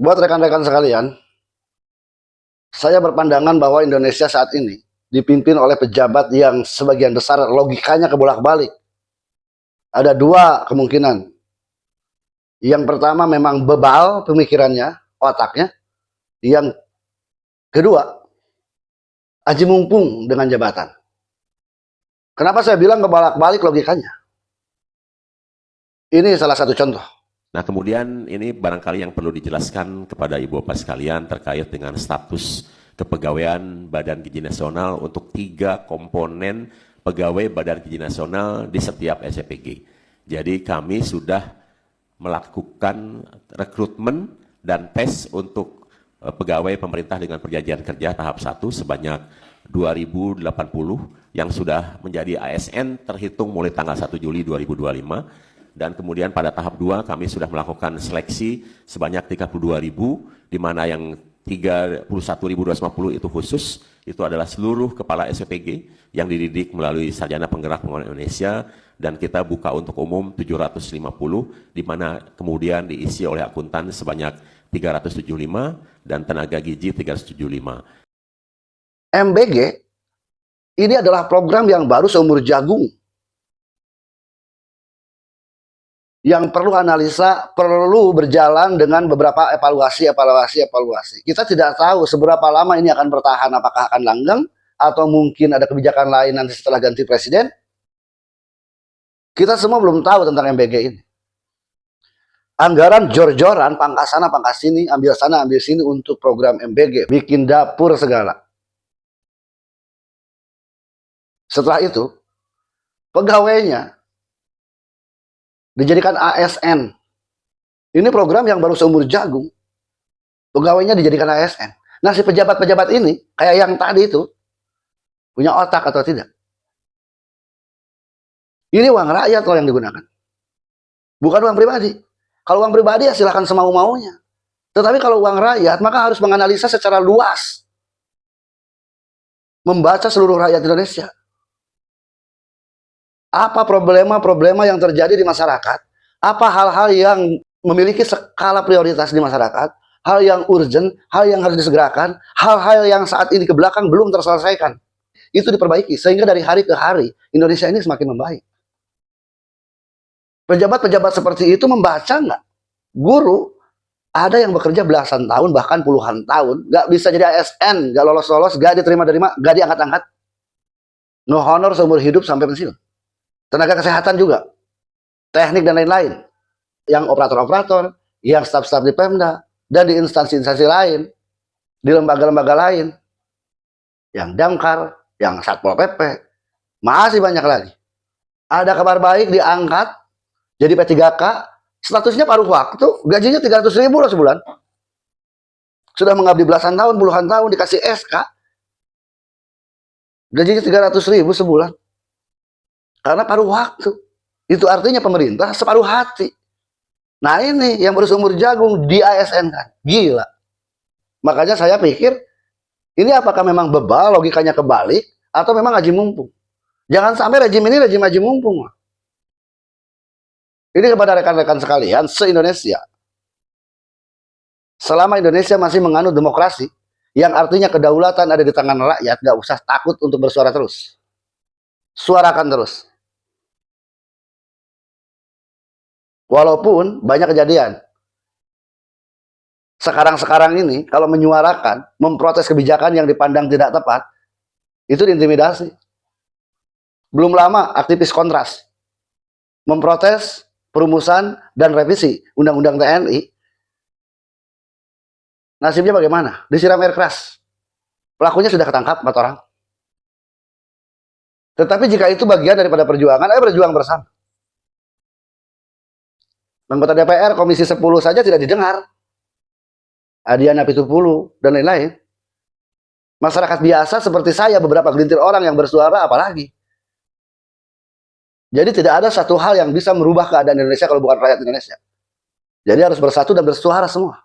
Buat rekan-rekan sekalian, saya berpandangan bahwa Indonesia saat ini dipimpin oleh pejabat yang sebagian besar logikanya kebolak-balik. Ada dua kemungkinan. Yang pertama memang bebal pemikirannya, otaknya. Yang kedua, aji mumpung dengan jabatan. Kenapa saya bilang kebolak-balik logikanya? Ini salah satu contoh. Nah, kemudian ini barangkali yang perlu dijelaskan kepada Ibu Bapak sekalian terkait dengan status kepegawaian Badan Gizi Nasional untuk 3 komponen pegawai Badan Gizi Nasional di setiap SPG. Jadi kami sudah melakukan rekrutmen dan tes untuk pegawai pemerintah dengan perjanjian kerja tahap 1 sebanyak 2080 yang sudah menjadi ASN terhitung mulai tanggal 1 Juli 2025. Dan kemudian pada tahap 2 kami sudah melakukan seleksi sebanyak 32.000, di mana yang 31.250 itu khusus, itu adalah seluruh kepala SPG yang dididik melalui Sarjana Penggerak Pembangunan Indonesia, dan kita buka untuk umum 750, di mana kemudian diisi oleh akuntan sebanyak 375 dan tenaga gizi 375. MBG ini adalah program yang baru seumur jagung, yang perlu analisa, perlu berjalan dengan beberapa evaluasi. Kita tidak tahu seberapa lama ini akan bertahan, apakah akan langgeng, atau mungkin ada kebijakan lain nanti setelah ganti presiden. Kita semua belum tahu tentang MBG ini. Anggaran jor-joran, pangkas sana, pangkas sini, ambil sana, ambil sini untuk program MBG, bikin dapur segala. Setelah itu, pegawainya dijadikan ASN. Ini program yang baru seumur jagung. Pegawainya dijadikan ASN. Nah, si pejabat-pejabat ini, kayak yang tadi itu, punya otak atau tidak? Ini uang rakyat loh yang digunakan. Bukan uang pribadi. Kalau uang pribadi ya silahkan semau-maunya. Tetapi kalau uang rakyat, maka harus menganalisa secara luas. Membaca seluruh rakyat Indonesia. Apa problema-problema yang terjadi di masyarakat? Apa hal-hal yang memiliki skala prioritas di masyarakat? Hal yang urgent, hal yang harus disegerakan, hal-hal yang saat ini ke belakang belum terselesaikan. Itu diperbaiki, sehingga dari hari ke hari, Indonesia ini semakin membaik. Pejabat-pejabat seperti itu membaca nggak? Guru, ada yang bekerja belasan tahun, bahkan puluhan tahun, nggak bisa jadi ASN, nggak lolos-lolos, nggak diterima-terima, nggak diangkat-angkat. No honor seumur hidup sampai pensiun. Tenaga kesehatan juga, teknik dan lain-lain, yang operator-operator, yang staf-staf di Pemda, dan di instansi-instansi lain, di lembaga-lembaga lain, yang Damkar, yang Satpol PP, masih banyak lagi. Ada kabar baik, diangkat, jadi P3K, statusnya paruh waktu, gajinya 300.000 loh sebulan. Sudah mengabdi belasan tahun, puluhan tahun, dikasih SK, gajinya 300.000 sebulan. Karena paruh waktu. Itu artinya pemerintah separuh hati. Nah ini yang berumur jagung di ASN kan. Gila. Makanya saya pikir, ini apakah memang bebal, logikanya kebalik, atau memang aji mumpung. Jangan sampai rejim ini rejim aji mumpung. Ini kepada rekan-rekan sekalian, se-Indonesia. Selama Indonesia masih menganut demokrasi, yang artinya kedaulatan ada di tangan rakyat, gak usah takut untuk bersuara terus. Suarakan terus. Walaupun banyak kejadian. Sekarang ini, kalau menyuarakan, memprotes kebijakan yang dipandang tidak tepat, itu diintimidasi. Belum lama, aktivis Kontras memprotes perumusan dan revisi Undang-Undang TNI. Nasibnya bagaimana? Disiram air keras. Pelakunya sudah ketangkap 4 orang. Tetapi jika itu bagian daripada perjuangan, ayo berjuang bersama. Anggota DPR Komisi 10 saja tidak didengar. Adiana Pitupulu dan lain-lain. Masyarakat biasa seperti saya, beberapa gelintir orang yang bersuara, apalagi. Jadi tidak ada satu hal yang bisa merubah keadaan Indonesia kalau bukan rakyat Indonesia. Jadi harus bersatu dan bersuara semua.